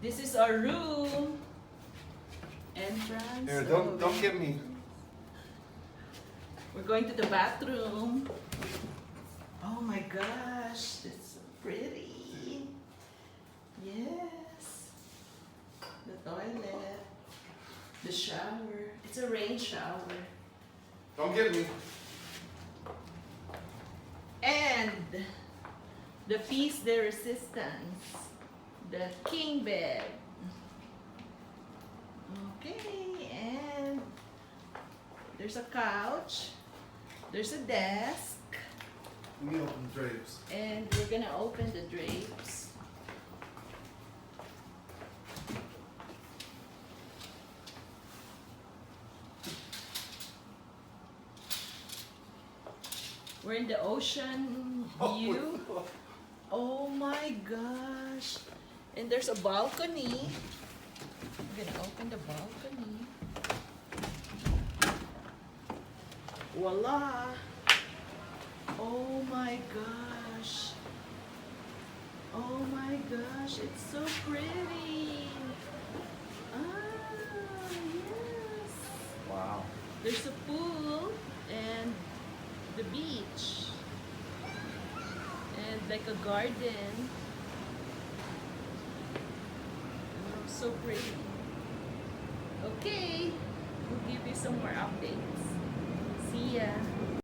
This is our room. Entrance. Here, don't get me. We're going to the bathroom. Oh my gosh, it's so pretty. Yes. The toilet. The shower. It's a rain shower. Don't get me. And the piece de resistance. The king bed. Okay, and there's a couch. There's a desk. Let me open the drapes. And we're gonna open the drapes. We're in the ocean view. Oh my gosh. And there's a balcony. I'm gonna open the balcony. Voila. Oh my gosh. Oh my gosh, it's so pretty. Ah, yes. Wow. There's a pool and the beach. And like a garden. Oh, so pretty. Okay, we'll give you some more updates. See ya.